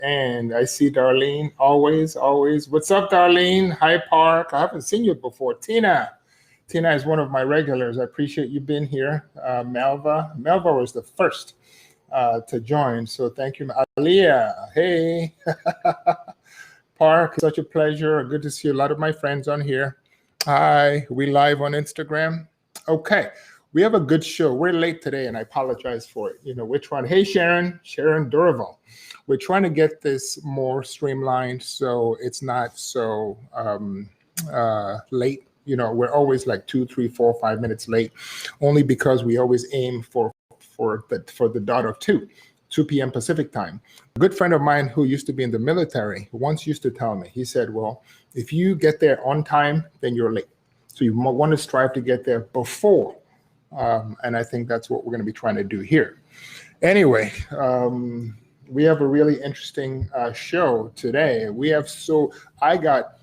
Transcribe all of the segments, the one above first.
And I see Darlene always, always. What's up, Darlene? Hi, Park. I haven't seen you before. Tina. Tina is one of my regulars. I appreciate you being here. Melva. Melva was the first to join. So thank you. Aliyah. Hey. Park, such a pleasure. Good to see a lot of my friends on here. Hi. We live on Instagram. Okay. We have a good show. We're late today, and I apologize for it. You know, we're trying. Hey, Sharon Duraval. We're trying to get this more streamlined so it's not so late. You know, we're always like 2, 3, 4, 5 minutes late, only because we always aim for the dot of 2 p.m. Pacific time. A good friend of mine who used to be in the military once used to tell me, he said, well, if you get there on time, then you're late. So you want to strive to get there before. And I think that's what we're going to be trying to do here. Anyway, we have a really interesting show today. I got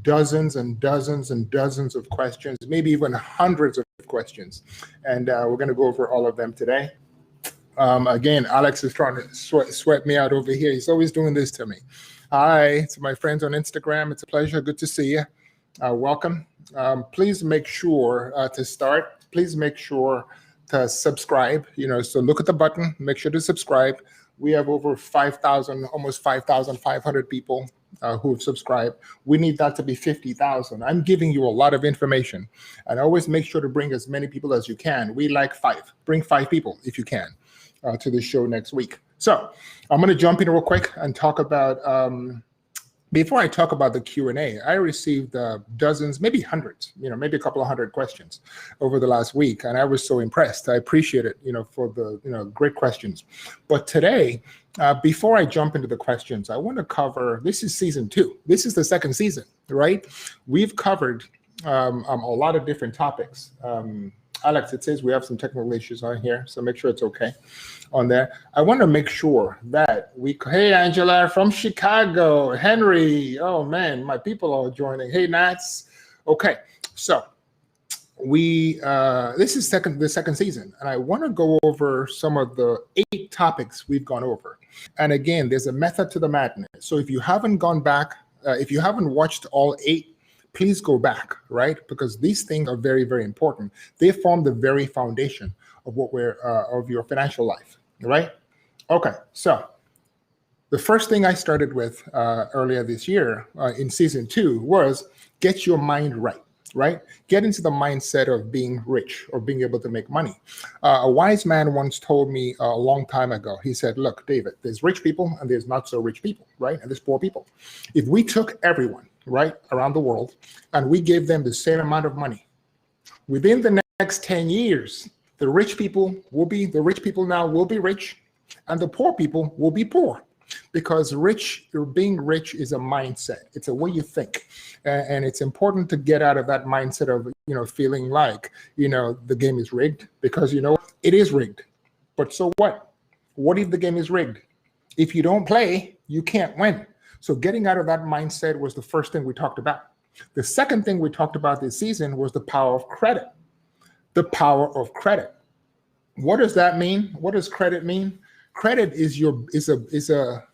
dozens and dozens and dozens of questions, maybe even hundreds of questions. And we're going to go over all of them today. Again, Alex is trying to sweat me out over here. He's always doing this to me. Hi to my friends on Instagram. It's a pleasure. Good to see you. Welcome. Please make sure to start. Please make sure to subscribe. You know, so look at the button. Make sure to subscribe. We have over 5,000, almost 5,500 people who have subscribed. We need that to be 50,000. I'm giving you a lot of information, and always make sure to bring as many people as you can. We like 5. Bring 5 people if you can to the show next week. So I'm going to jump in real quick and talk about. Before I talk about the Q&A, I received dozens, maybe hundreds, you know, maybe a couple of hundred questions over the last week, and I was so impressed. I appreciate it, you know, for the, you know, great questions. But today, before I jump into the questions, I want to cover, this is season 2. This is the second season, right? We've covered a lot of different topics. Alex, it says we have some technical issues on here, so make sure it's okay on there. I want to make sure that hey, Angela from Chicago, Henry, oh man, my people are joining. Hey, Nats. Okay, so this is the second season, and I want to go over some of the 8 topics we've gone over. And again, there's a method to the madness. So if you haven't gone back, if you haven't watched all 8, please go back, right? Because these things are very, very important. They form the very foundation of of your financial life, right? Okay, so the first thing I started with earlier this year in season 2 was get your mind right? Get into the mindset of being rich or being able to make money. A wise man once told me a long time ago, he said, look, David, there's rich people and there's not so rich people, right? And there's poor people. If we took everyone, right, around the world, and we gave them the same amount of money, within the next 10 years, the rich people now will be rich, and the poor people will be poor. Because being rich is a mindset. It's a way you think. And it's important to get out of that mindset of, you know, feeling like, you know, the game is rigged, because, you know, it is rigged. But so what? What if the game is rigged? If you don't play, you can't win. So getting out of that mindset was the first thing we talked about. The second thing we talked about this season was the power of credit. The power of credit. What does that mean? What does credit mean? Credit is a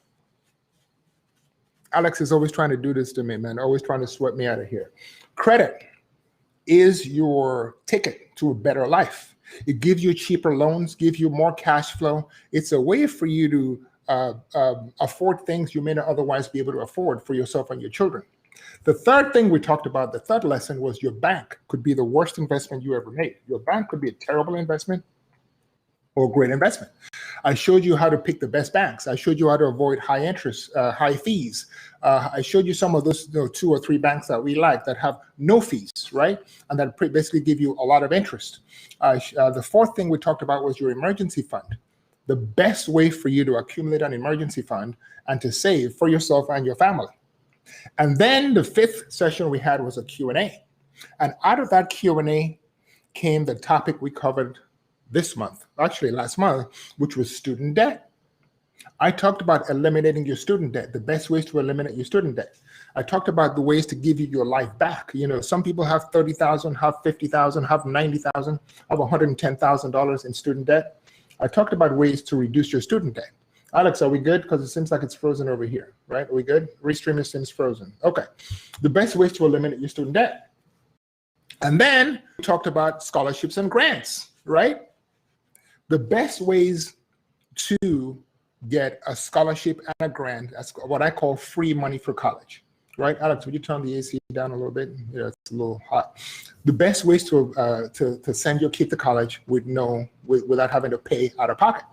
Alex is always trying to do this to me, man, always trying to sweat me out of here. Credit is your ticket to a better life. It gives you cheaper loans, gives you more cash flow. It's a way for you to afford things you may not otherwise be able to afford for yourself and your children. The third thing we talked about, the third lesson, was your bank could be the worst investment you ever made. Your bank could be a terrible investment or a great investment. I showed you how to pick the best banks. I showed you how to avoid high interest, high fees. I showed you some of those 2 or 3 banks that we like that have no fees, right? And that basically give you a lot of interest. The fourth thing we talked about was your emergency fund. The best way for you to accumulate an emergency fund and to save for yourself and your family. And then the 5th session we had was a Q&A. And out of that Q&A came the topic we covered this month, actually last month, which was student debt. I talked about eliminating your student debt, the best ways to eliminate your student debt. I talked about the ways to give you your life back. You know, some people have $30,000, have $50,000, have $90,000, have $110,000 in student debt. I talked about ways to reduce your student debt. Alex, are we good? Because it seems like it's frozen over here, right? Are we good? Restreaming seems frozen. Okay. The best ways to eliminate your student debt. And then we talked about scholarships and grants, right? The best ways to get a scholarship and a grant, that's what I call free money for college, right? Alex, would you turn the AC down a little bit? Yeah, it's a little hot. The best ways to send your kid to college without having to pay out of pocket.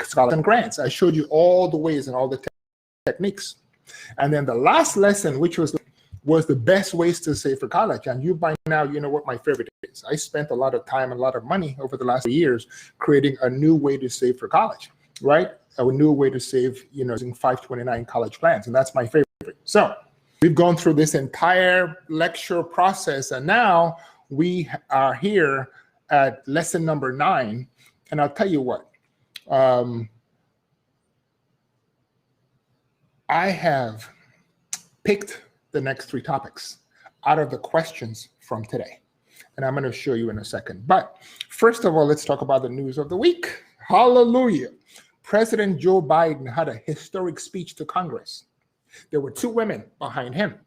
Scholars and grants. I showed you all the ways and all the techniques. And then the last lesson, which was the best ways to save for college. And you by now, you know what my favorite is. I spent a lot of time and a lot of money over the last years creating a new way to save for college, right? A new way to save, using 529 college plans. And that's my favorite. So we've gone through this entire lecture process. And now we are here at lesson number 9. And I'll tell you what. I have picked the next 3 topics out of the questions from today, and I'm going to show you in a second. But first of all, let's talk about the news of the week. Hallelujah. President Joe Biden had a historic speech to Congress. There were 2 women behind him,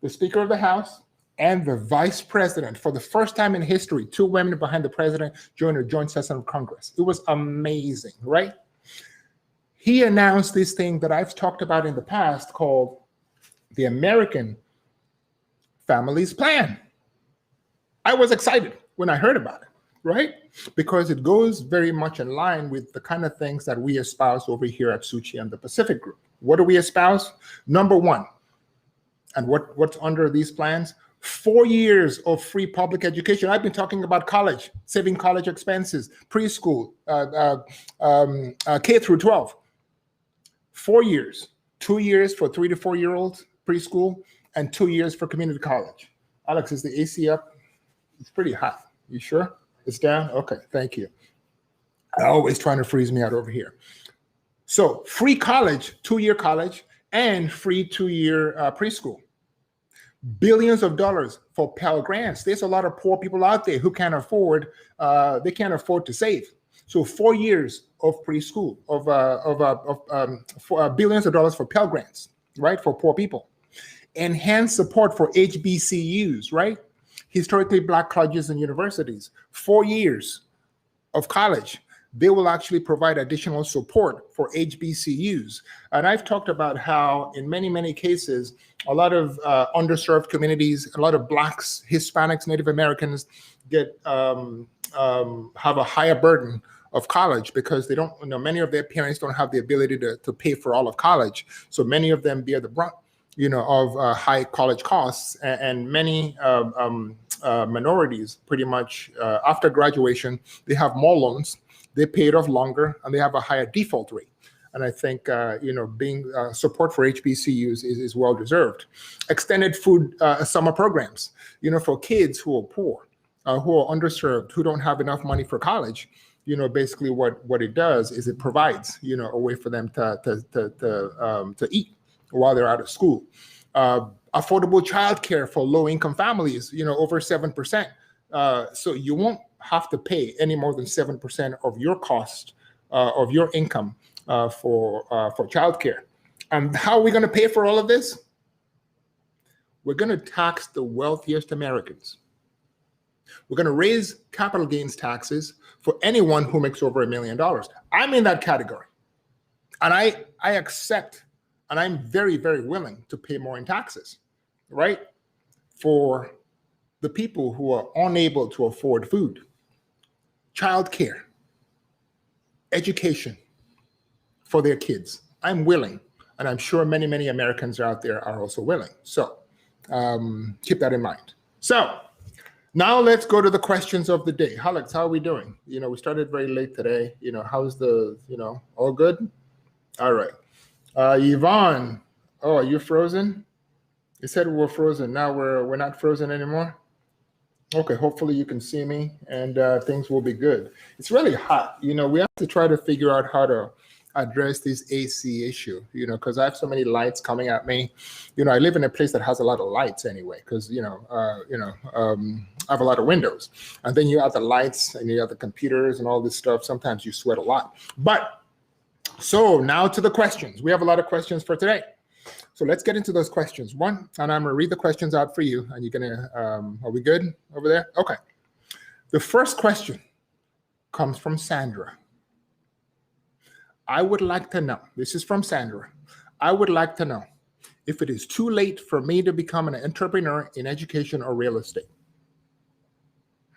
the Speaker of the House and the Vice President. For the first time in history, 2 women behind the president during a joint session of Congress. It was amazing, right? He announced this thing that I've talked about in the past called the American Families Plan. I was excited when I heard about it, right? Because it goes very much in line with the kind of things that we espouse over here at Suchi and the Pacific Group. What do we espouse? Number 1, and what's under these plans? 4 years of free public education. I've been talking about college, saving college expenses, preschool, K through 12. 4 years, 2 years for 3 to 4 year olds preschool, and 2 years for community college. Alex, is the AC up? It's pretty hot. You sure? It's down? Okay, thank you. Always trying to freeze me out over here. So free college, 2-year college, and free 2-year preschool. Billions of dollars for Pell Grants. There's a lot of poor people out there who can't afford, they can't afford to save. So 4 years of preschool, for billions of dollars for Pell Grants, right, for poor people. Enhanced support for HBCUs, right? Historically Black colleges and universities. 4 years of college. They will actually provide additional support for HBCUs. And I've talked about how in many, many cases, a lot of underserved communities, a lot of Blacks, Hispanics, Native Americans have a higher burden of college because they don't, many of their parents don't have the ability to pay for all of college. So many of them bear the brunt, of high college costs, and many minorities pretty much after graduation, they have more loans. They pay it off longer, and they have a higher default rate. And I think, being support for HBCUs is well deserved. Extended food summer programs, for kids who are poor, who are underserved, who don't have enough money for college. Basically what it does is it provides, a way for them to eat while they're out of school. Affordable childcare for low-income families, over 7%. So you won't have to pay any more than 7% of your cost of your income for childcare. And how are we going to pay for all of this? We're going to tax the wealthiest Americans. We're going to raise capital gains taxes for anyone who makes over $1 million. I'm in that category. And I accept, and I'm very, very willing to pay more in taxes, right? For the people who are unable to afford food, childcare, education for their kids. I'm willing, and I'm sure many, many Americans out there are also willing. So keep that in mind. So now let's go to the questions of the day. Alex, how are we doing? We started very late today. How's the, all good? All right. Yvonne, oh, are you frozen? You said we were frozen. Now we're not frozen anymore. Okay, hopefully you can see me and things will be good. It's really hot. We have to try to figure out how to address this AC issue, because I have so many lights coming at me. I live in a place that has a lot of lights anyway, because, I have a lot of windows. And then you have the lights and you have the computers and all this stuff. Sometimes you sweat a lot. But So now to the questions. We have a lot of questions for today. So let's get into those questions. One, and I'm gonna read the questions out for you, and you're gonna, are we good over there? Okay. The first question comes from Sandra. I would like to know, this is from Sandra. I would like to know if it is too late for me to become an entrepreneur in education or real estate.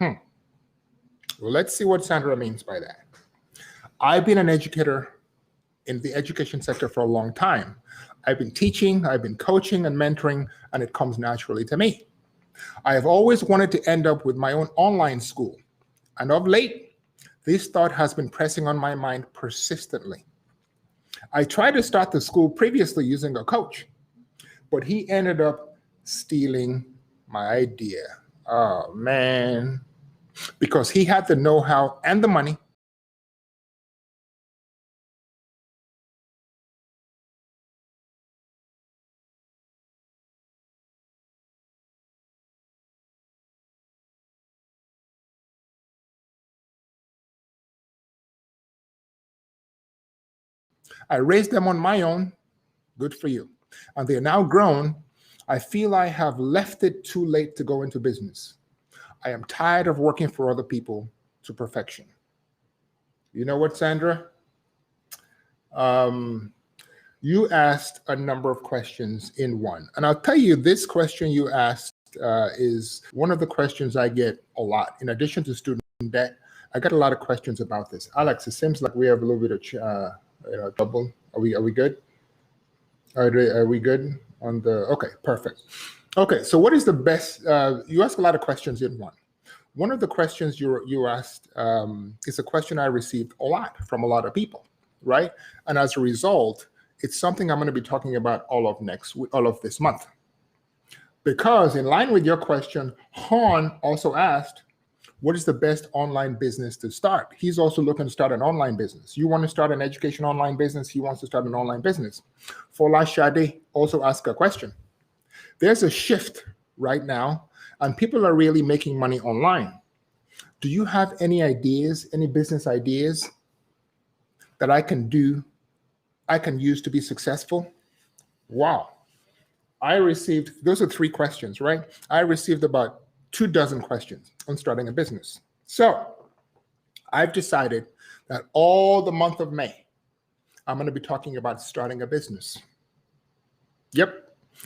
Well, let's see what Sandra means by that. I've been an educator in the education sector for a long time. I've been teaching, I've been coaching and mentoring, and it comes naturally to me. I have always wanted to end up with my own online school. And of late, this thought has been pressing on my mind persistently. I tried to start the school previously using a coach, but he ended up stealing my idea. Oh, man. Because he had the know-how and the money. I raised them on my own. Good for you. And they are now grown. I feel I have left it too late to go into business. I am tired of working for other people to perfection. You know what, Sandra? You asked a number of questions in one. And I'll tell you, this question you asked is one of the questions I get a lot. In addition to student debt, I got a lot of questions about this. Alex, it seems like we have a little bit of trouble. Are we good? Are we good on the, okay, perfect. Okay, so what is the best, you ask a lot of questions in one. One of the questions you asked is a question I received a lot from a lot of people, right? And as a result, it's something I'm going to be talking about all of this month. Because in line with your question, Han also asked, what is the best online business to start? He's also looking to start an online business. You want to start an education online business, he wants to start an online business. Fola Shade also asked a question. There's a shift right now, and people are really making money online. Do you have any ideas, any business ideas that I can use to be successful? Wow. Those are 3 questions, right? I received about 24 questions on starting a business. So I've decided that all the month of May, I'm going to be talking about starting a business. Yep.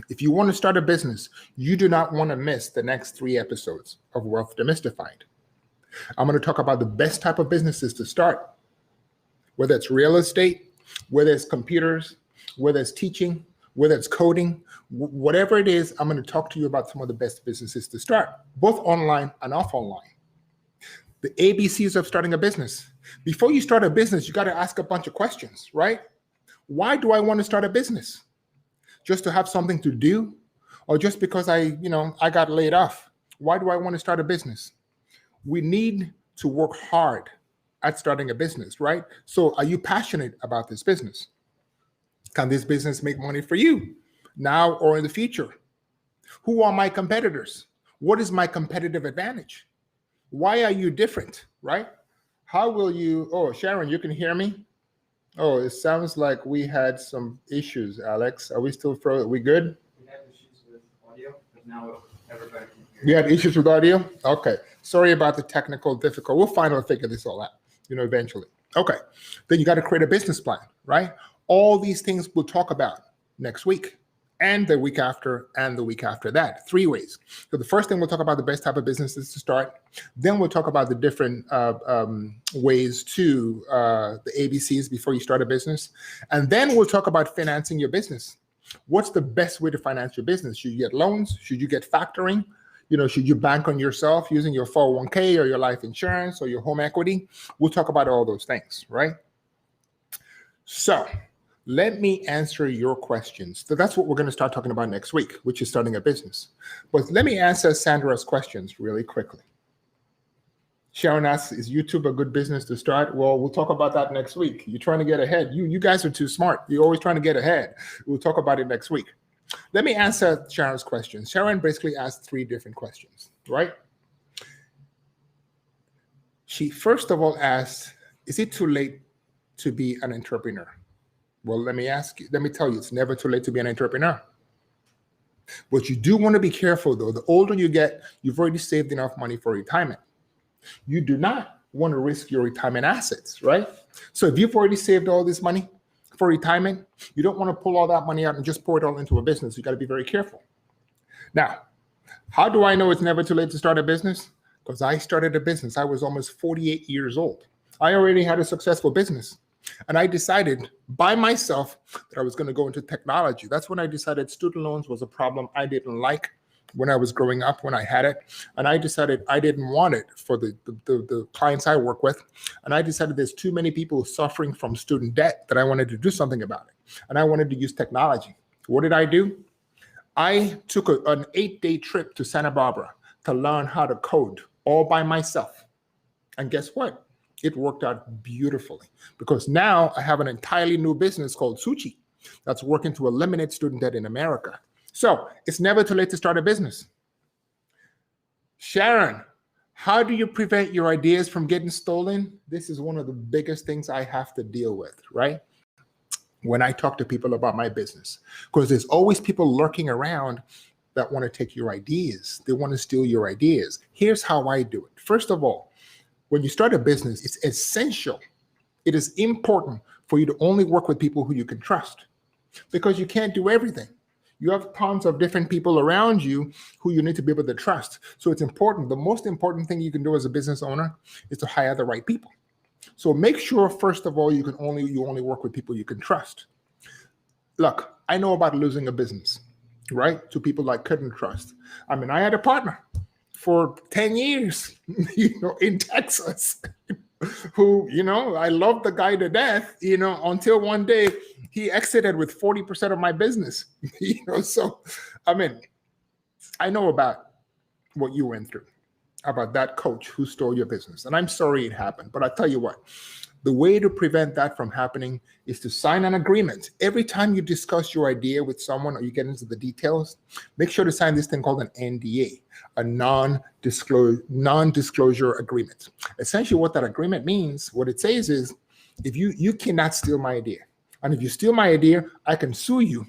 If you want to start a business, you do not want to miss the next 3 episodes of Wealth Demystified. I'm going to talk about the best type of businesses to start, whether it's real estate, whether it's computers, whether it's teaching, whether it's coding, whatever it is, I'm going to talk to you about some of the best businesses to start, both online and off online. The ABCs of starting a business. Before you start a business, you got to ask a bunch of questions, right? Why do I want to start a business? Just to have something to do? Or just because I got laid off? Why do I want to start a business? We need to work hard at starting a business, right? So are you passionate about this business? Can this business make money for you now or in the future? Who are my competitors? What is my competitive advantage? Why are you different, right? How will you, oh, Sharon, you can hear me? Oh, it sounds like we had some issues, Alex. Are we still frozen? Are we good? We had issues with audio, but now everybody can hear. We had issues with audio? Okay. Sorry about the technical difficulty. We'll finally figure this all out, eventually. Okay. Then you got to create a business plan, right? All these things we'll talk about next week and the week after and the week after that, 3 ways. So the first thing, we'll talk about the best type of businesses to start. Then we'll talk about the different ways to the ABCs before you start a business. And then we'll talk about financing your business. What's the best way to finance your business? Should you get loans? Should you get factoring? Should you bank on yourself using your 401k or your life insurance or your home equity? We'll talk about all those things, right? So let me answer your questions. So that's what we're going to start talking about next week, which is starting a business. But let me answer Sandra's questions really quickly. Sharon asks, is YouTube a good business to start? Well, we'll talk about that next week. You're trying to get ahead. You guys are too smart. You're always trying to get ahead. We'll talk about it next week. Let me answer Sharon's questions. Sharon basically asked 3 different questions, right? She first of all asked, is it too late to be an entrepreneur? Well, let me tell you, it's never too late to be an entrepreneur. But you do want to be careful, though. The older you get, you've already saved enough money for retirement. You do not want to risk your retirement assets, right? So if you've already saved all this money for retirement, you don't want to pull all that money out and just pour it all into a business. You got to be very careful. Now, how do I know it's never too late to start a business? Because I started a business. I was almost 48 years old. I already had a successful business. And I decided by myself that I was going to go into technology. That's when I decided student loans was a problem I didn't like when I was growing up, when I had it. And I decided I didn't want it for the clients I work with. And I decided there's too many people suffering from student debt that I wanted to do something about it. And I wanted to use technology. What did I do? I took an 8-day trip to Santa Barbara to learn how to code all by myself. And guess what? It worked out beautifully, because now I have an entirely new business called Suchi that's working to eliminate student debt in America. So it's never too late to start a business. Sharon, how do you prevent your ideas from getting stolen? This is one of the biggest things I have to deal with, right? When I talk to people about my business, because there's always people lurking around that want to take your ideas. They want to steal your ideas. Here's how I do it. First of all, when you start a business, it's essential. It is important for you to only work with people who you can trust, because you can't do everything. You have tons of different people around you who you need to be able to trust. So it's important. The most important thing you can do as a business owner is to hire the right people. So make sure, first of all, you only work with people you can trust. Look, I know about losing a business, right? To people I couldn't trust. I mean, I had a partner for 10 years, in Texas, who, I loved the guy to death, until one day he exited with 40% of my business, So, I mean, I know about what you went through, about that coach who stole your business. And I'm sorry it happened, but I tell you what, the way to prevent that from happening is to sign an agreement. Every time you discuss your idea with someone or you get into the details, make sure to sign this thing called an NDA, a non-disclosure agreement. Essentially what that agreement means, what it says is, if you cannot steal my idea. And if you steal my idea, I can sue you,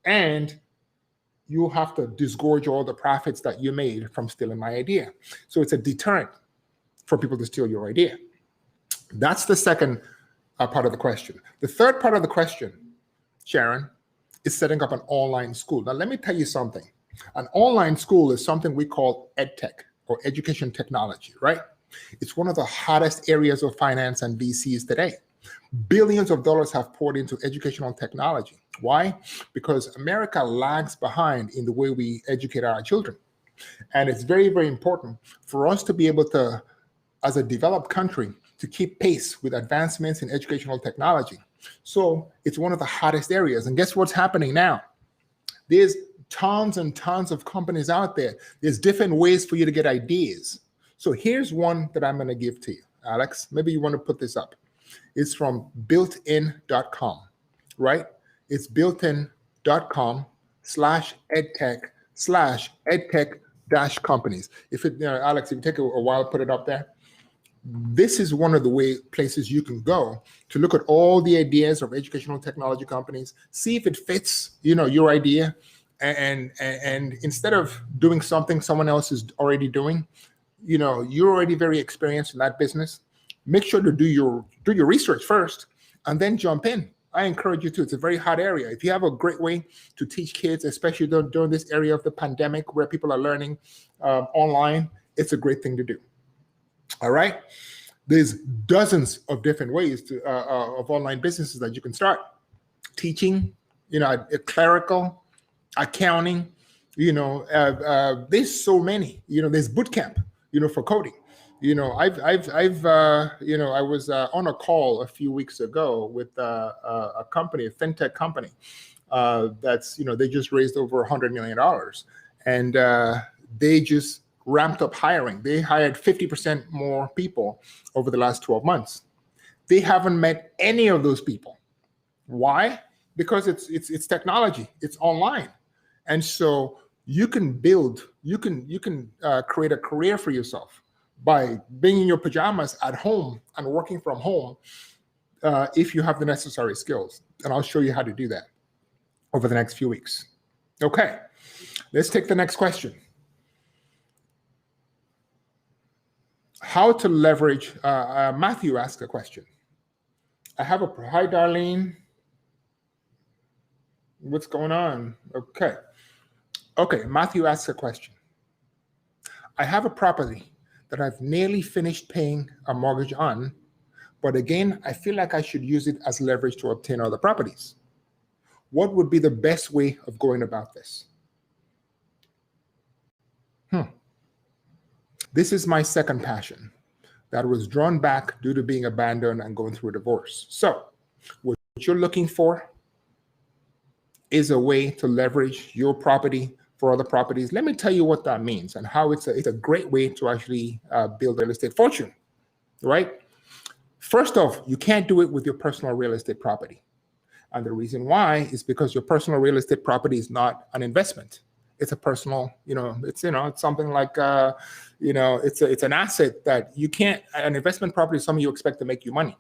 and you'll have to disgorge all the profits that you made from stealing my idea. So it's a deterrent for people to steal your idea. That's the second part of the question. The third part of the question, Sharon, is setting up an online school. Now, let me tell you something. An online school is something we call EdTech, or education technology, right? It's one of the hottest areas of finance and VCs today. Billions of dollars have poured into educational technology. Why? Because America lags behind in the way we educate our children. And it's very, very important for us to be able to, as a developed country, to keep pace with advancements in educational technology. So it's one of the hottest areas. And guess what's happening now? There's tons and tons of companies out there. There's different ways for you to get ideas. So here's one that I'm going to give to you, Alex. Maybe you want to put this up. It's from builtin.com, right? It's builtin.com/edtech/edtech-companies. If it, Alex, if you take a while, put it up there. This is one of the places you can go to look at all the ideas of educational technology companies, see if it fits, your idea. And instead of doing something someone else is already doing, you're already very experienced in that business. Make sure to do your research first and then jump in. I encourage you to. It's a very hot area. If you have a great way to teach kids, especially during this area of the pandemic where people are learning online, it's a great thing to do. All right. There's dozens of different ways of online businesses that you can start. Teaching, clerical, accounting, there's so many. There's boot camp, for coding. I was on a call a few weeks ago with a company, a fintech company, that's, they just raised over $100 million, and they just ramped up hiring. They hired 50% more people over the last 12 months. They haven't met any of those people. Why? Because it's technology, it's online. And so you can create a career for yourself by being in your pajamas at home and working from home if you have the necessary skills. And I'll show you how to do that over the next few weeks. Okay, let's take the next question. How to leverage, Matthew asked a question. Hi, Darlene. What's going on? Okay, Matthew asks a question. I have a property that I've nearly finished paying a mortgage on, but again, I feel like I should use it as leverage to obtain other properties. What would be the best way of going about this? This is my second passion that was drawn back due to being abandoned and going through a divorce. So what you're looking for is a way to leverage your property for other properties. Let me tell you what that means and how it's a great way to actually build a real estate fortune, right? First off, you can't do it with your personal real estate property. And the reason why is because your personal real estate property is not an investment. It's a personal, it's something like, it's an asset that you can't, an investment property is something you expect to make you money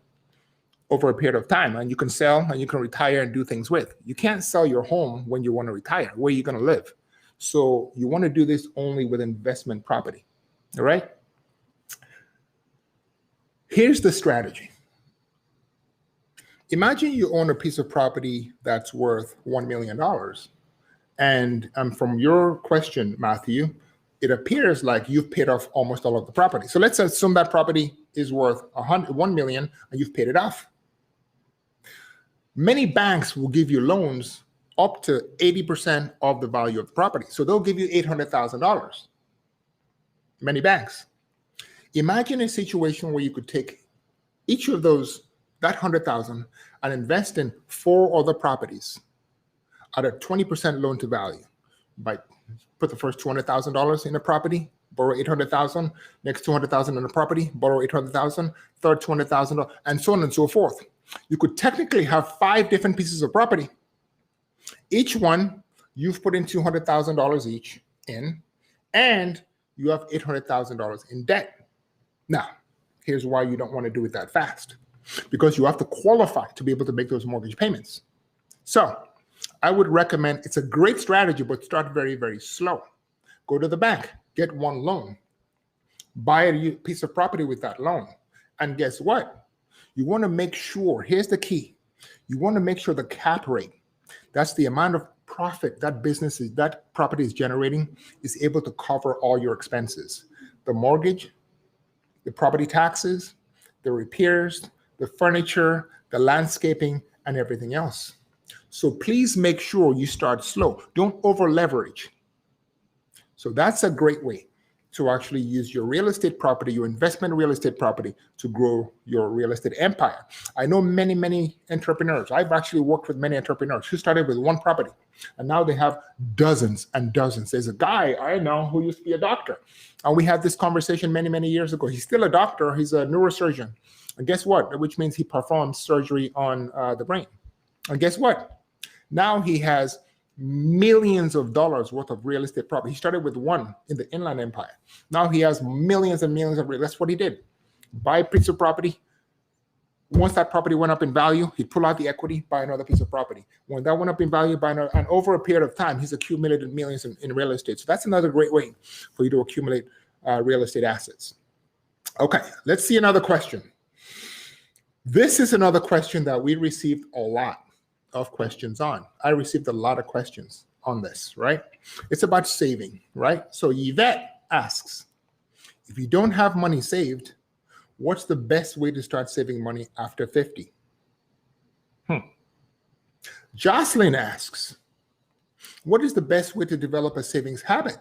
over a period of time, and you can sell and you can retire and do things with. You can't sell your home when you want to retire. Where are you going to live? So you want to do this only with investment property, all right? Here's the strategy. Imagine you own a piece of property that's worth $1 million. And from your question, Matthew, it appears like you've paid off almost all of the property. So let's assume that property is worth $1 million and you've paid it off. Many banks will give you loans up to 80% of the value of the property. So they'll give you $800,000. Many banks. Imagine a situation where you could take each of those, that $100,000, and invest in 4 other properties at a 20% loan to value. By put the first $200,000 in a property, borrow $800,000, next $200,000 in a property, borrow $800,000, third $200,000, and so on and so forth. You could technically have 5 different pieces of property. Each one you've put in $200,000 each in, and you have $800,000 in debt. Now, here's why you don't want to do it that fast. Because you have to qualify to be able to make those mortgage payments. So I would recommend, it's a great strategy, but start very, very slow. Go to the bank, get one loan, buy a piece of property with that loan. And guess what? You want to make sure, here's the key. You want to make sure the cap rate, that's the amount of profit that property is generating, is able to cover all your expenses. The mortgage, the property taxes, the repairs, the furniture, the landscaping, and everything else. So please make sure you start slow. Don't over leverage. So that's a great way to actually use your real estate property, your investment real estate property, to grow your real estate empire. I know many, many entrepreneurs. I've actually worked with many entrepreneurs who started with one property, and now they have dozens and dozens. There's a guy I know who used to be a doctor, and we had this conversation many, many years ago. He's still a doctor. He's a neurosurgeon. And guess what? Which means he performs surgery on the brain. And guess what? Now he has millions of dollars worth of real estate property. He started with one in the Inland Empire. Now he has millions and millions of real. That's what he did. Buy a piece of property. Once that property went up in value, he'd pull out the equity, buy another piece of property. When that went up in value, buy another. And over a period of time, he's accumulated millions in real estate. So that's another great way for you to accumulate real estate assets. Okay, let's see another question. This is another question that we received a lot of questions on. I received a lot of questions on this, right? It's about saving, right? So Yvette asks, if you don't have money saved, what's the best way to start saving money after 50? Jocelyn asks, what is the best way to develop a savings habit?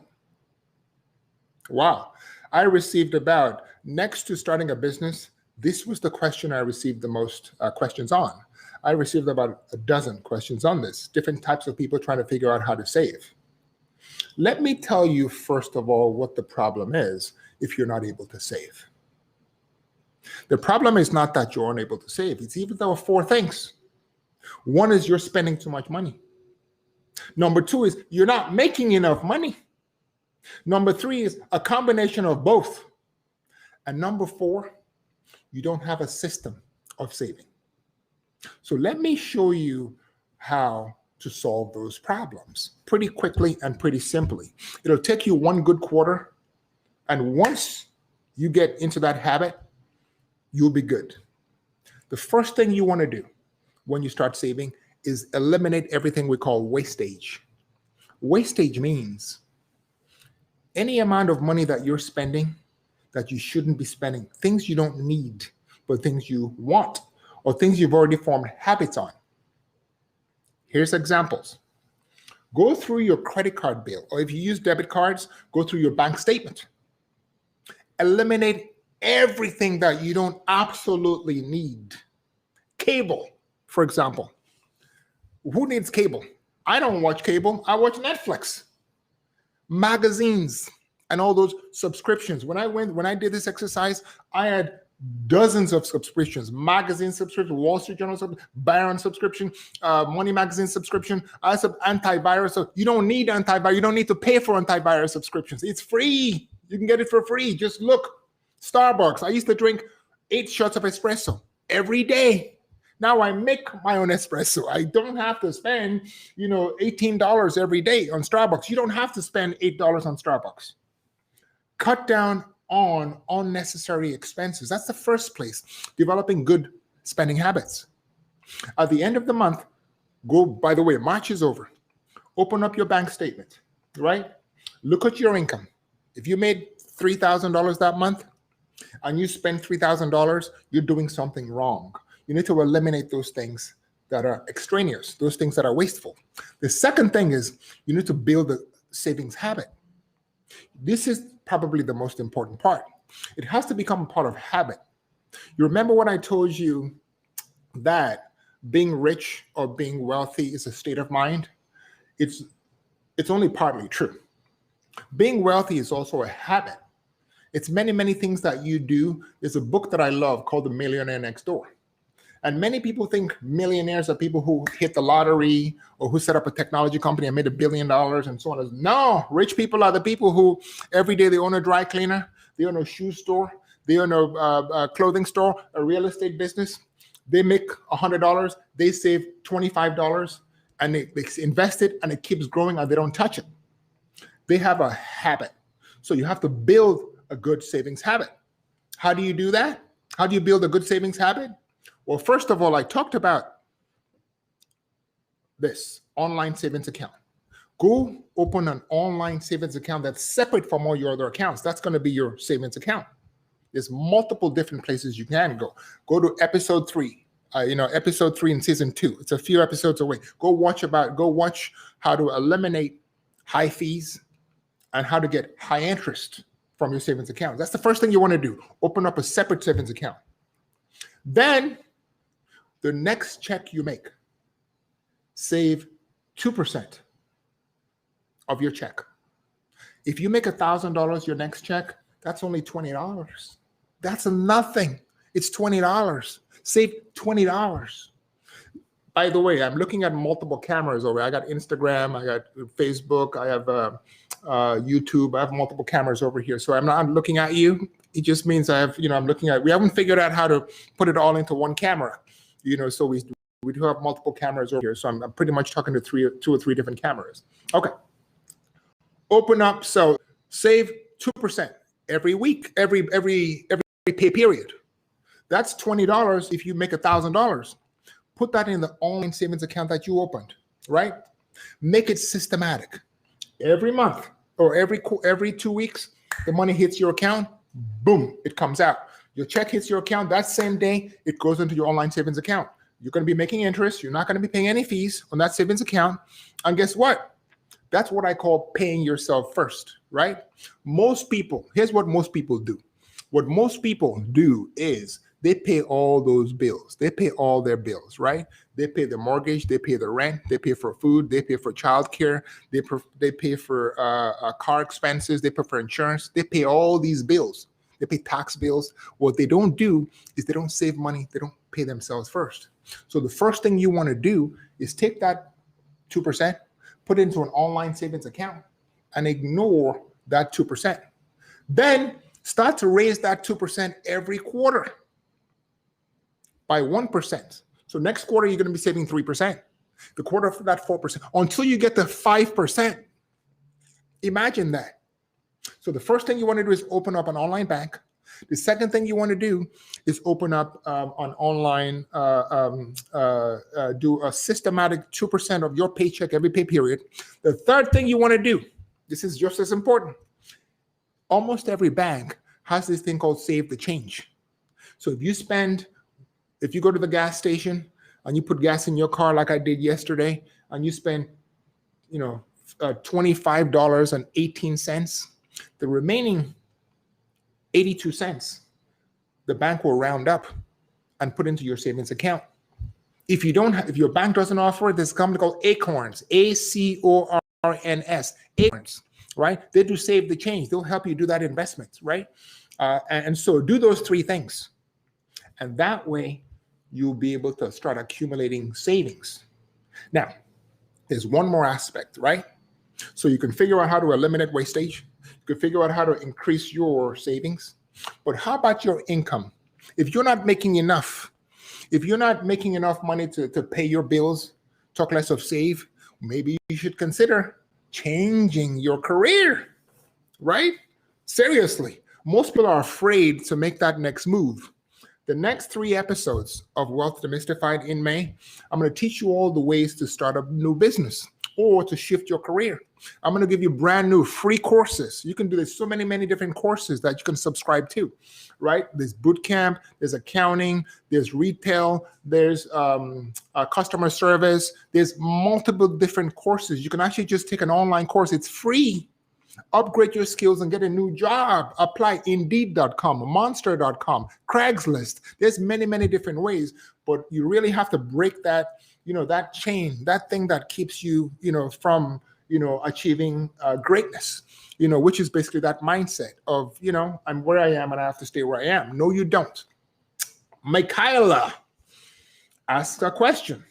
Wow. I received about, next to starting a business, this was the question I received the most questions on. I received about a dozen questions on this, different types of people trying to figure out how to save. Let me tell you, first of all, what the problem is if you're not able to save. The problem is not that you're unable to save. It's even though 4 things. One is you're spending too much money. Number 2 is you're not making enough money. Number 3 is a combination of both. And number 4, you don't have a system of saving. So let me show you how to solve those problems pretty quickly and pretty simply. It'll take you one good quarter, and once you get into that habit, you'll be good. The first thing you want to do when you start saving is eliminate everything we call wastage. Wastage means any amount of money that you're spending that you shouldn't be spending, things you don't need, but things you want, or things you've already formed habits on. Here's examples. Go through your credit card bill, or if you use debit cards, go through your bank statement. Eliminate everything that you don't absolutely need. Cable, for example. Who needs cable? I don't watch cable. I watch Netflix. Magazines and all those subscriptions. When I did this exercise, I had dozens of subscriptions, magazine subscription, Wall Street Journal, Barron subscription, Money Magazine subscription. I have antivirus. So you don't need antivirus. You don't need to pay for antivirus subscriptions. It's free. You can get it for free. Just look. Starbucks. I used to drink 8 shots of espresso every day. Now I make my own espresso. I don't have to spend, $18 every day on Starbucks. You don't have to spend $8 on Starbucks. Cut down on unnecessary expenses. That's the first place. Developing good spending habits. At the end of the month, by the way, March is over. Open up your bank statement, right? Look at your income. If you made $3,000 that month and you spend $3,000, you're doing something wrong. You need to eliminate those things that are extraneous, those things that are wasteful. The second thing is you need to build a savings habit. This is probably the most important part. It has to become a part of habit. You remember when I told you that being rich or being wealthy is a state of mind? It's only partly true. Being wealthy is also a habit. It's many, many things that you do. There's a book that I love called The Millionaire Next Door. And many people think millionaires are people who hit the lottery or who set up a technology company and made $1 billion and so on. No, rich people are the people who every day they own a dry cleaner, they own a shoe store, they own a clothing store, a real estate business. They make $100, they save $25, and they invest it, and it keeps growing, and they don't touch it. They have a habit. So you have to build a good savings habit. How do you do that? How do you build a good savings habit? Well, first of all, I talked about this online savings account. Go open an online savings account that's separate from all your other accounts. That's going to be your savings account. There's multiple different places you can go. Go to episode 3. Episode 3 in season 2. It's a few episodes away. Go watch how to eliminate high fees and how to get high interest from your savings account. That's the first thing you want to do. Open up a separate savings account. Then the next check you make, save 2% of your check. If you make $1,000 your next check, that's only $20. That's nothing. It's $20. Save $20. By the way, I'm looking at multiple cameras over. I got Instagram, I got Facebook, I have YouTube. I have multiple cameras over here. So I'm looking at you. It just means I'm looking at. We haven't figured out how to put it all into one camera. So we do have multiple cameras over here. So I'm pretty much talking to 2 or 3 different cameras. Okay. Open up. So save 2% every week, every pay period. That's $20 if you make $1,000. Put that in the online savings account that you opened, right? Make it systematic. Every month or every 2 weeks, the money hits your account, boom, it comes out. Your check hits your account that same day, it goes into your online savings account. You're going to be making interest. You're not going to be paying any fees on that savings account. And guess what? That's what I call paying yourself first, right? Here's what most people do. What most people do is they pay all those bills. They pay all their bills, right? They pay the mortgage, they pay the rent, they pay for food, they pay for childcare, they pay for car expenses, they pay for insurance, they pay all these bills. They pay tax bills. What they don't do is they don't save money. They don't pay themselves first. So the first thing you want to do is take that 2%, put it into an online savings account, and ignore that 2%. Then start to raise that 2% every quarter by 1%. So next quarter, you're going to be saving 3%. The quarter after that, 4%, until you get to 5%. Imagine that. So the first thing you want to do is open up an online bank. The second thing you want to do is open up an online, do a systematic 2% of your paycheck every pay period. The third thing you want to do, this is just as important. Almost every bank has this thing called Save the Change. So if you go to the gas station and you put gas in your car like I did yesterday, and you spend, $25.18, the remaining 82 cents, the bank will round up and put into your savings account. If your bank doesn't offer it, there's a company called Acorns, Acorns, Acorns, right? They do Save the Change. They'll help you do that investment, right? And so do those three things. And that way you'll be able to start accumulating savings. Now, there's one more aspect, right? So you can figure out how to eliminate wastage. You can figure out how to increase your savings. But how about your income? If you're not making enough money to pay your bills, talk less of save, maybe you should consider changing your career, right? Seriously, most people are afraid to make that next move. The next 3 episodes of Wealth Demystified in May, I'm going to teach you all the ways to start a new business or to shift your career. I'm going to give you brand new free courses. You can do this, so many different courses that you can subscribe to, right? There's boot camp, there's accounting, there's retail, there's customer service. There's multiple different courses. You can actually just take an online course. It's free. Upgrade your skills and get a new job. Apply Indeed.com, Monster.com, Craigslist. There's many different ways, but you really have to break that, that chain, that thing that keeps you, from, achieving greatness, which is basically that mindset of, I'm where I am and I have to stay where I am. No, you don't. Michaela asked a question.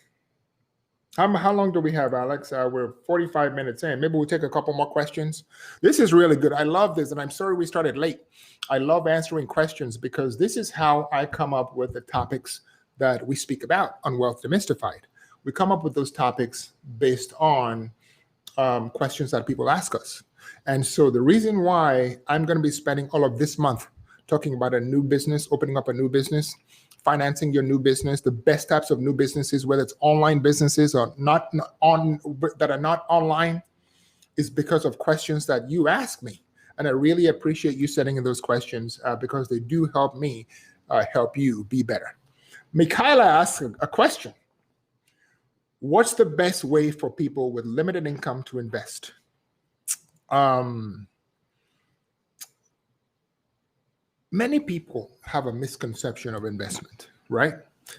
How long do we have, Alex? We're 45 minutes in. Maybe we'll take a couple more questions. This is really good. I love this, and I'm sorry we started late. I love answering questions because this is how I come up with the topics that we speak about on Wealth Demystified. We come up with those topics based on questions that people ask us. And so the reason why I'm going to be spending all of this month talking about a new business, opening up a new business, financing your new business, the best types of new businesses, whether it's online businesses or that are not online, is because of questions that you ask me. And I really appreciate you sending in those questions because they do help me help you be better. Michaela asked a question. What's the best way for people with limited income to invest? Many people have a misconception of investment, right?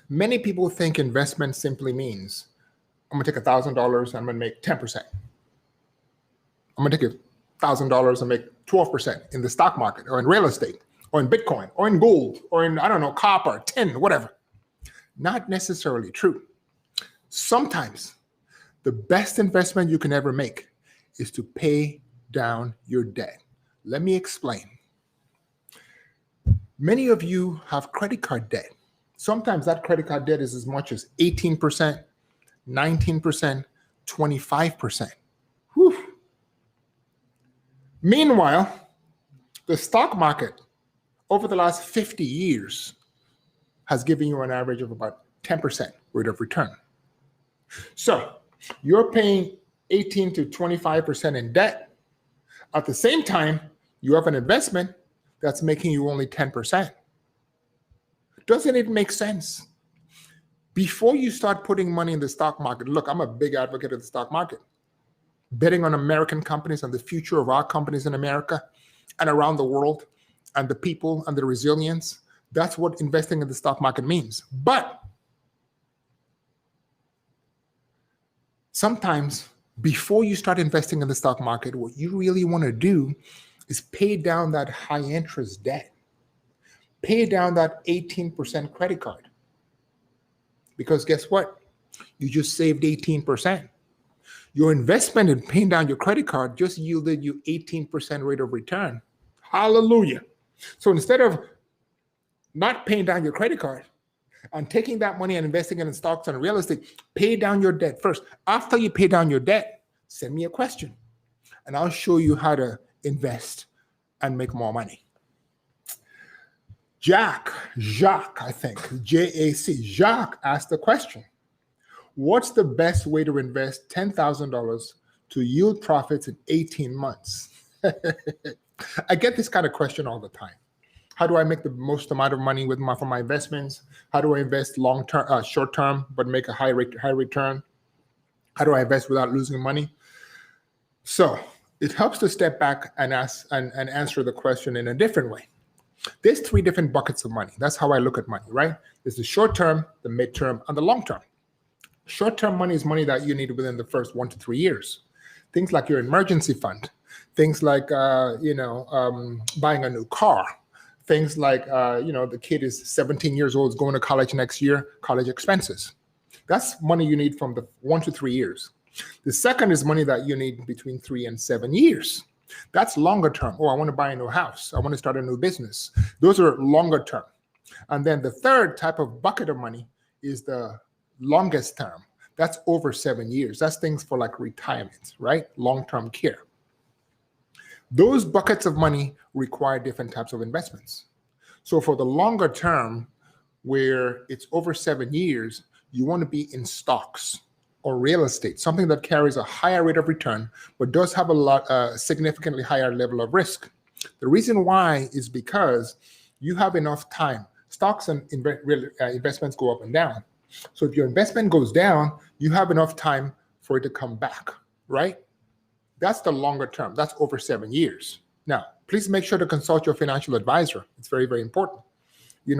Many people think investment simply means I'm going to take $1,000 and I'm going to make 10%. I'm going to take $1,000 and make 12% in the stock market or in real estate or in Bitcoin or in gold or in, copper, tin, whatever. Not necessarily true. Sometimes the best investment you can ever make is to pay down your debt. Let me explain. Many of you have credit card debt. Sometimes that credit card debt is as much as 18%, 19%, 25%. Whew. Meanwhile, the stock market over the last 50 years has given you an average of about 10% rate of return. So you're paying 18 to 25% in debt. At the same time, you have an investment that's making you only 10%. Doesn't it make sense? Before you start putting money in the stock market, look, I'm a big advocate of the stock market. Betting on American companies and the future of our companies in America and around the world and the people and the resilience, that's what investing in the stock market means. But sometimes before you start investing in the stock market, what you really want to do is pay down that high interest debt. Pay down that 18% credit card. Because guess what? You just saved 18%. Your investment in paying down your credit card just yielded you 18% rate of return. Hallelujah. So instead of not paying down your credit card, And taking that money and investing it in stocks and real estate, pay down your debt first. After you pay down your debt, send me a question and I'll show you how to invest and make more money. Jacques, I think, J-A-C, Jacques asked the question, what's the best way to invest $10,000 to yield profits in 18 months? I get this kind of question all the time. How do I make the most amount of money from my investments? How do I invest long-term, short-term, but make a high return? How do I invest without losing money? So it helps to step back and ask and answer the question in a different way. There's 3 different buckets of money. That's how I look at money, right? There's the short-term, the mid-term, and the long-term. Short-term money is money that you need within the first 1 to 3 years. Things like your emergency fund, things like buying a new car, things like the kid is 17 years old, is going to college next year, college expenses. That's money you need from the 1 to 3 years. The second is money that you need between 3 and 7 years. That's longer term. Oh, I want to buy a new house. I want to start a new business. Those are longer term. And then the third type of bucket of money is the longest term. That's over 7 years. That's things for like retirement, right? Long-term care. Those buckets of money require different types of investments. So for the longer term, where it's over 7 years, you want to be in stocks or real estate, something that carries a higher rate of return, but does have a significantly higher level of risk. The reason why is because you have enough time. Stocks and investments go up and down. So if your investment goes down, you have enough time for it to come back, right? That's the longer term. That's over 7 years. Now, please make sure to consult your financial advisor. It's very, very important.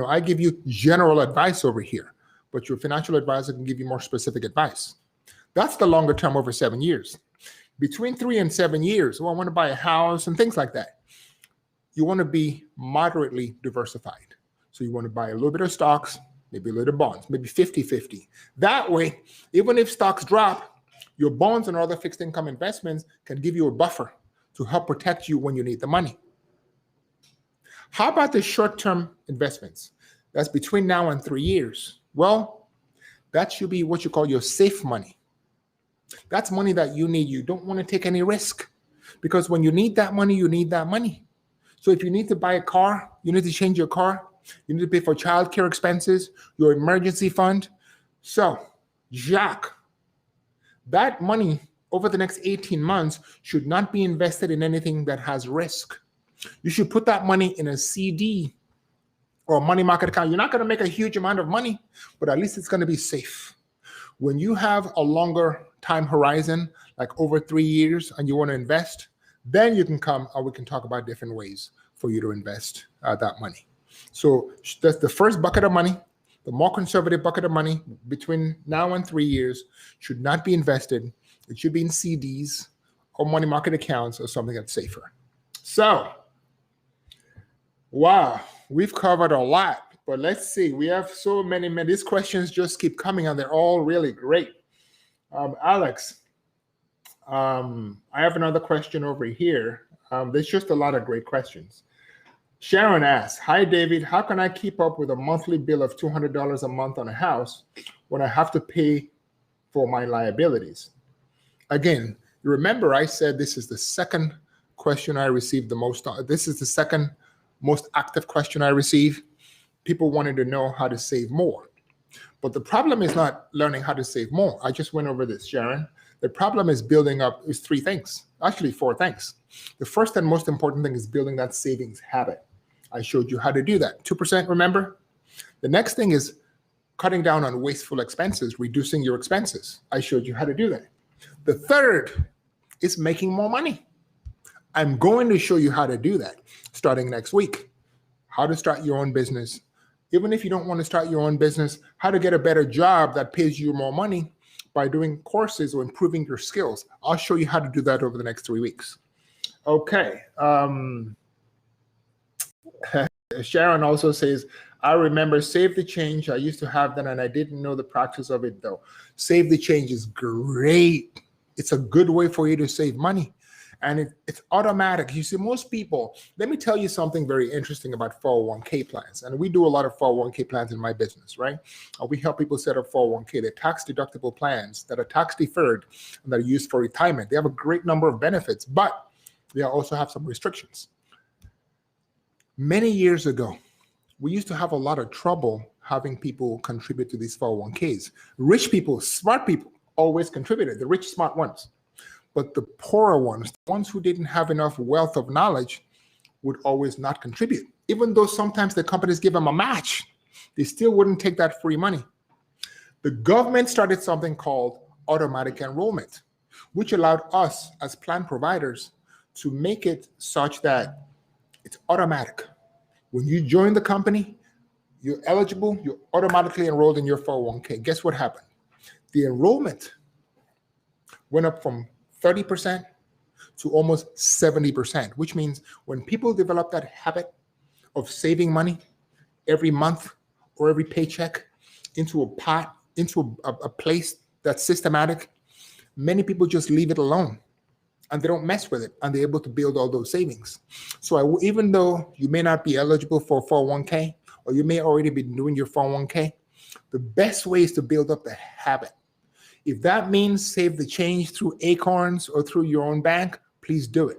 I give you general advice over here, but your financial advisor can give you more specific advice. That's the longer term, over 7 years. Between 3 and 7 years, I want to buy a house and things like that. You want to be moderately diversified. So you want to buy a little bit of stocks, maybe a little bonds, maybe 50-50. That way, even if stocks drop, your bonds and other fixed income investments can give you a buffer to help protect you when you need the money. How about the short-term investments? That's between now and 3 years. Well, that should be what you call your safe money. That's money that you need. You don't want to take any risk because when you need that money, you need that money. So if you need to buy a car, you need to change your car, you need to pay for childcare expenses, your emergency fund. So, Jacques, that money over the next 18 months should not be invested in anything that has risk. You should put that money in a CD or a money market account. You're not going to make a huge amount of money, but at least it's going to be safe. When you have a longer time horizon, like over 3 years, and you want to invest, then you can come and we can talk about different ways for you to invest that money. So that's the first bucket of money. The more conservative bucket of money between now and 3 years should not be invested. It should be in CDs or money market accounts or something that's safer. So, wow, we've covered a lot. But let's see, we have so many. These questions just keep coming and they're all really great. Alex, I have another question over here. There's just a lot of great questions. Sharon asks, hi, David, how can I keep up with a monthly bill of $200 a month on a house when I have to pay for my liabilities? Again, remember I said this is the second question I received the most. This is the second most active question I receive. People wanted to know how to save more. But the problem is not learning how to save more. I just went over this, Sharon. The problem is building up is 3 things, actually 4 things. The first and most important thing is building that savings habit. I showed you how to do that. 2%, remember? The next thing is cutting down on wasteful expenses, reducing your expenses. I showed you how to do that. The third is making more money. I'm going to show you how to do that starting next week. How to start your own business. Even if you don't want to start your own business, how to get a better job that pays you more money by doing courses or improving your skills. I'll show you how to do that over the next 3 weeks. Okay. Sharon also says, I remember Save the Change. I used to have that and I didn't know the practice of it though. Save the Change is great. It's a good way for you to save money. and it's automatic. You see, most people, let me tell you something very interesting about 401k plans. And we do a lot of 401k plans in my business, right? We help people set up 401k. They're tax deductible plans that are tax deferred and that are used for retirement. They have a great number of benefits, but they also have some restrictions. Many years ago, we used to have a lot of trouble having people contribute to these 401ks. Rich people, smart people, always contributed, the rich, smart ones. But the poorer ones, the ones who didn't have enough wealth of knowledge, would always not contribute. Even though sometimes the companies give them a match, they still wouldn't take that free money. The government started something called automatic enrollment, which allowed us as plan providers to make it such that it's automatic. When you join the company, you're eligible, you're automatically enrolled in your 401k. Guess what happened? The enrollment went up from 30% to almost 70%, which means when people develop that habit of saving money every month or every paycheck into a pot, into a place that's systematic, many people just leave it alone and they don't mess with it, and they're able to build all those savings. So even though you may not be eligible for 401k, or you may already be doing your 401k, the best way is to build up the habit. If that means save the change through Acorns or through your own bank, please do it.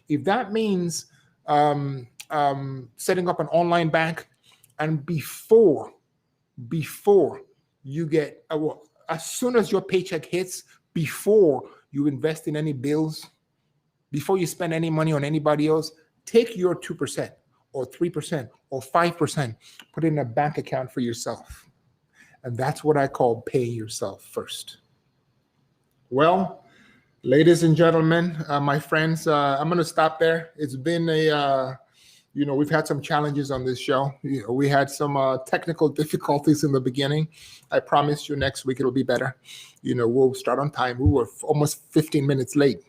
If that means setting up an online bank, and before you get, as soon as your paycheck hits, before you invest in any bills, before you spend any money on anybody else, take your 2% or 3% or 5%, put it in a bank account for yourself. And that's what I call paying yourself first. Well, ladies and gentlemen, my friends, I'm going to stop there. It's been we've had some challenges on this show. We had some technical difficulties in the beginning. I promise you next week it'll be better. We'll start on time. We were almost 15 minutes late,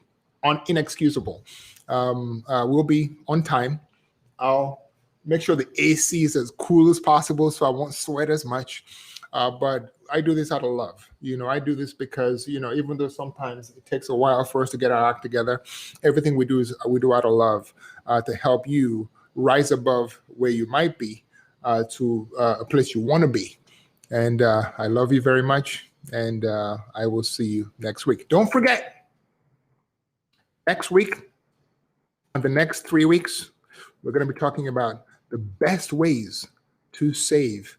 inexcusable. We'll be on time. I'll make sure the AC is as cool as possible so I won't sweat as much. But I do this out of love. I do this because, even though sometimes it takes a while for us to get our act together, everything we do out of love to help you rise above where you might be to a place you want to be. And I love you very much. And I will see you next week. Don't forget, next week, and the next 3 weeks, we're going to be talking about the best ways to save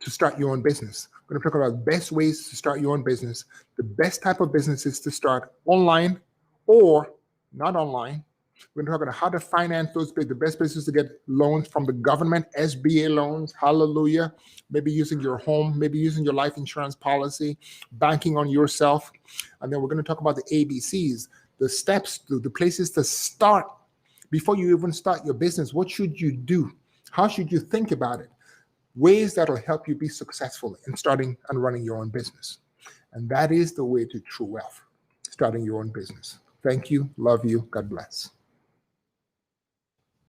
to start your own business. We're going to talk about best ways to start your own business, the best type of businesses to start online or not online. We're going to talk about how to finance those, the best places to get loans from the government, SBA loans, hallelujah, maybe using your home, maybe using your life insurance policy, banking on yourself. And then we're going to talk about the ABCs, the steps, the places to start before you even start your business. What should you do? How should you think about it? Ways that will help you be successful in starting and running your own business. And that is the way to true wealth, starting your own business. Thank you. Love you. God bless.